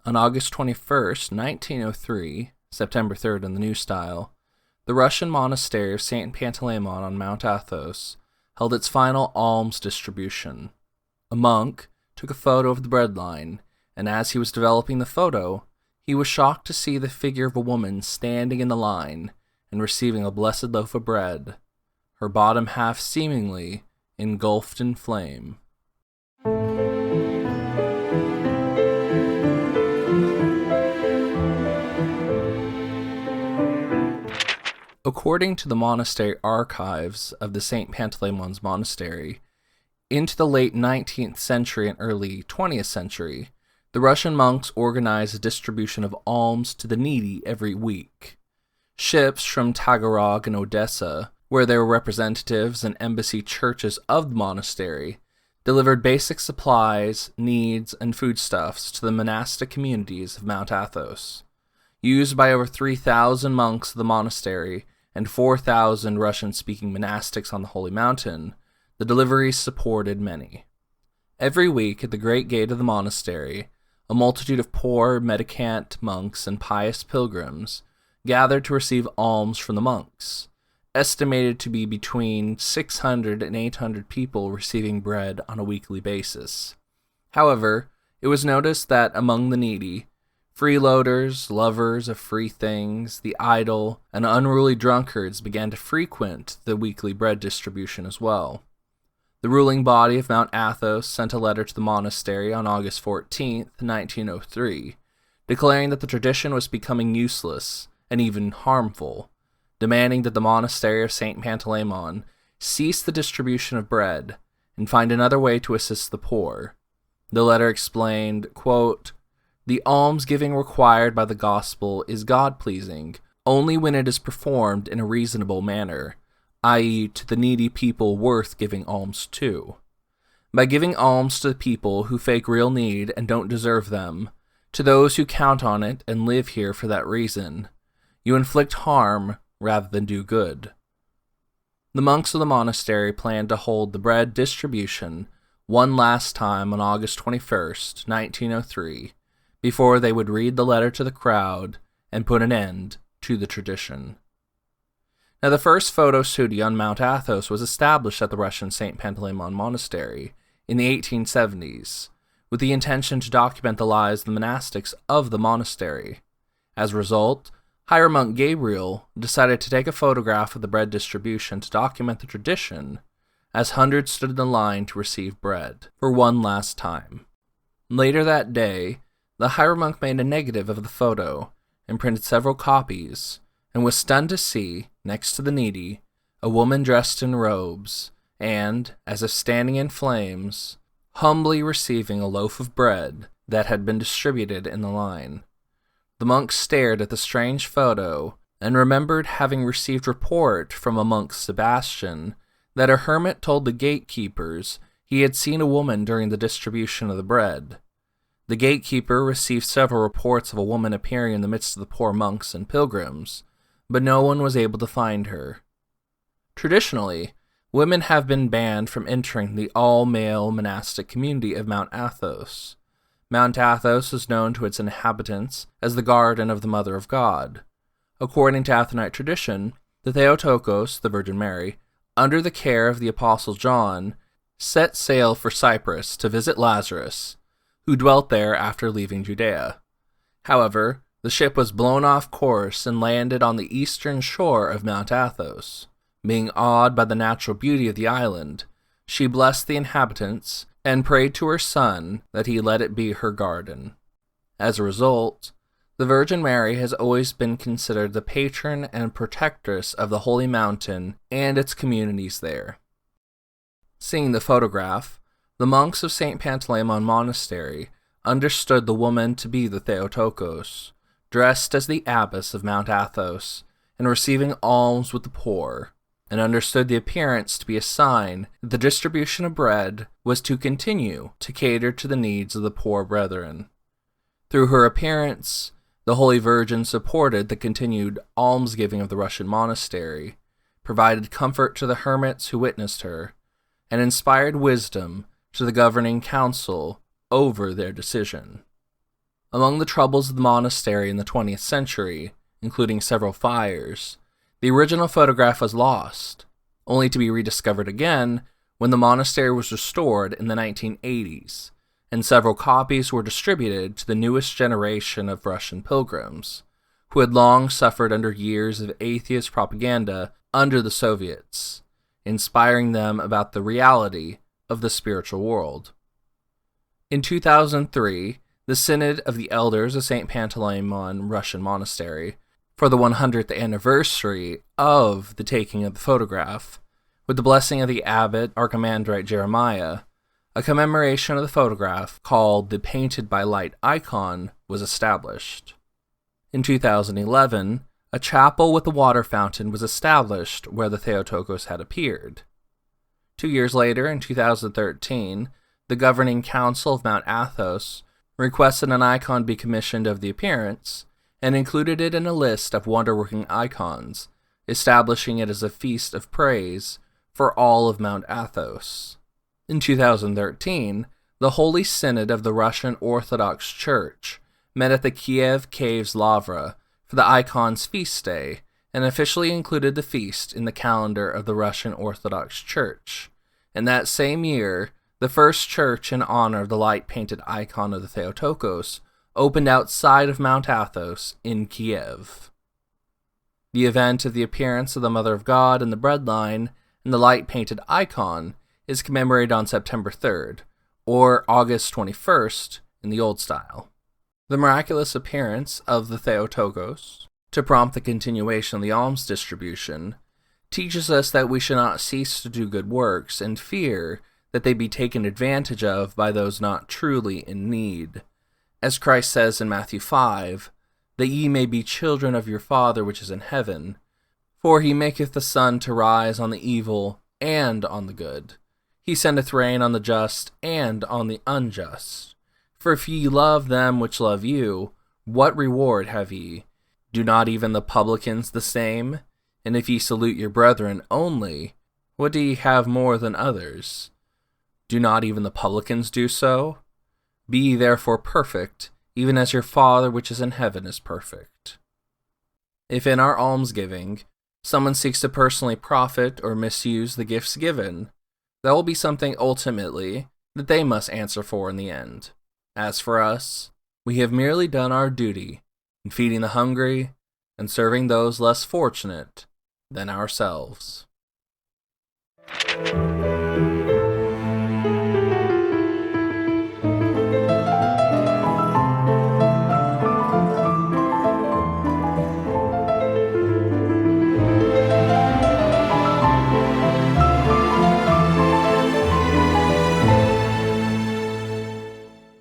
On August 21st, 1903, September 3rd in the New Style, the Russian monastery of St. Panteleimon on Mount Athos held its final alms distribution. A monk took a photo of the bread line, and as he was developing the photo, he was shocked to see the figure of a woman standing in the line and receiving a blessed loaf of bread, her bottom half seemingly engulfed in flame. According to the monastery archives of the St. Panteleimon's Monastery, into the late 19th century and early 20th century, the Russian monks organized a distribution of alms to the needy every week. Ships from Tagarog and Odessa, where there were representatives and embassy churches of the monastery, delivered basic supplies, needs, and foodstuffs to the monastic communities of Mount Athos. Used by over 3,000 monks of the monastery and 4,000 Russian-speaking monastics on the Holy Mountain, the deliveries supported many. Every week at the great gate of the monastery, a multitude of poor mendicant monks and pious pilgrims gathered to receive alms from the monks, estimated to be between 600 and 800 people receiving bread on a weekly basis. However, it was noticed that among the needy, freeloaders, lovers of free things, the idle, and unruly drunkards began to frequent the weekly bread distribution as well. The ruling body of Mount Athos sent a letter to the monastery on August 14, 1903, declaring that the tradition was becoming useless and even harmful, demanding that the monastery of St. Panteleimon cease the distribution of bread and find another way to assist the poor. The letter explained, quote, "The alms-giving required by the gospel is God-pleasing only when it is performed in a reasonable manner, i.e. to the needy people worth giving alms to. By giving alms to the people who fake real need and don't deserve them, to those who count on it and live here for that reason, you inflict harm rather than do good." The monks of the monastery planned to hold the bread distribution one last time on August 21st, 1903, before they would read the letter to the crowd and put an end to the tradition. Now, the first photo studio on Mount Athos was established at the Russian St. Panteleimon Monastery in the 1870s, with the intention to document the lives of the monastics of the monastery. As a result, Higher Monk Gabriel decided to take a photograph of the bread distribution to document the tradition, as hundreds stood in the line to receive bread for one last time. Later that day, the Higher Monk made a negative of the photo and printed several copies, and was stunned to see, next to the needy, a woman dressed in robes, and, as if standing in flames, humbly receiving a loaf of bread that had been distributed in the line. The monk stared at the strange photo, and remembered having received report from a monk Sebastian that a hermit told the gatekeepers he had seen a woman during the distribution of the bread. The gatekeeper received several reports of a woman appearing in the midst of the poor monks and pilgrims, but no one was able to find her. Traditionally, women have been banned from entering the all-male monastic community of Mount Athos. Mount Athos is known to its inhabitants as the Garden of the Mother of God. According to Athonite tradition, the Theotokos, the Virgin Mary, under the care of the Apostle John, set sail for Cyprus to visit Lazarus, who dwelt there after leaving Judea. However, the ship was blown off course and landed on the eastern shore of Mount Athos. Being awed by the natural beauty of the island, she blessed the inhabitants and prayed to her Son that he let it be her garden. As a result, the Virgin Mary has always been considered the patron and protectress of the Holy Mountain and its communities there. Seeing the photograph, the monks of St. Panteleimon Monastery understood the woman to be the Theotokos, dressed as the abbess of Mount Athos and receiving alms with the poor, and understood the appearance to be a sign that the distribution of bread was to continue to cater to the needs of the poor brethren. Through her appearance, the Holy Virgin supported the continued almsgiving of the Russian monastery, provided comfort to the hermits who witnessed her, and inspired wisdom to the governing council over their decision. Among the troubles of the monastery in the 20th century, including several fires, the original photograph was lost, only to be rediscovered again when the monastery was restored in the 1980s, and several copies were distributed to the newest generation of Russian pilgrims, who had long suffered under years of atheist propaganda under the Soviets, inspiring them about the reality of the spiritual world. In 2003, the Synod of the Elders of St. Panteleimon Russian Monastery, for the 100th anniversary of the taking of the photograph, with the blessing of the abbot Archimandrite Jeremiah, a commemoration of the photograph called the Painted by Light icon was established. In 2011, a chapel with a water fountain was established where the Theotokos had appeared. 2 years later, in 2013, the governing council of Mount Athos requested an icon be commissioned of the appearance, and included it in a list of wonder-working icons, establishing it as a feast of praise for all of Mount Athos. In 2013, the Holy Synod of the Russian Orthodox Church met at the Kiev Caves Lavra for the icon's feast day, and officially included the feast in the calendar of the Russian Orthodox Church. And that same year, the first church in honor of the light-painted icon of the Theotokos opened outside of Mount Athos in Kiev. The event of the appearance of the Mother of God in the breadline and the light-painted icon is commemorated on September 3rd, or August 21st in the Old Style. The miraculous appearance of the Theotokos, to prompt the continuation of the alms distribution, teaches us that we should not cease to do good works and fear that they be taken advantage of by those not truly in need. As Christ says in Matthew 5, that ye may be children of your Father which is in heaven, for he maketh the sun to rise on the evil and on the good. He sendeth rain on the just and on the unjust. For if ye love them which love you, what reward have ye? Do not even the publicans the same? And if ye salute your brethren only, what do ye have more than others? Do not even the publicans do so? Be ye therefore perfect, even as your Father which is in heaven is perfect. If in our almsgiving someone seeks to personally profit or misuse the gifts given, that will be something ultimately that they must answer for in the end. As for us, we have merely done our duty in feeding the hungry and serving those less fortunate than ourselves.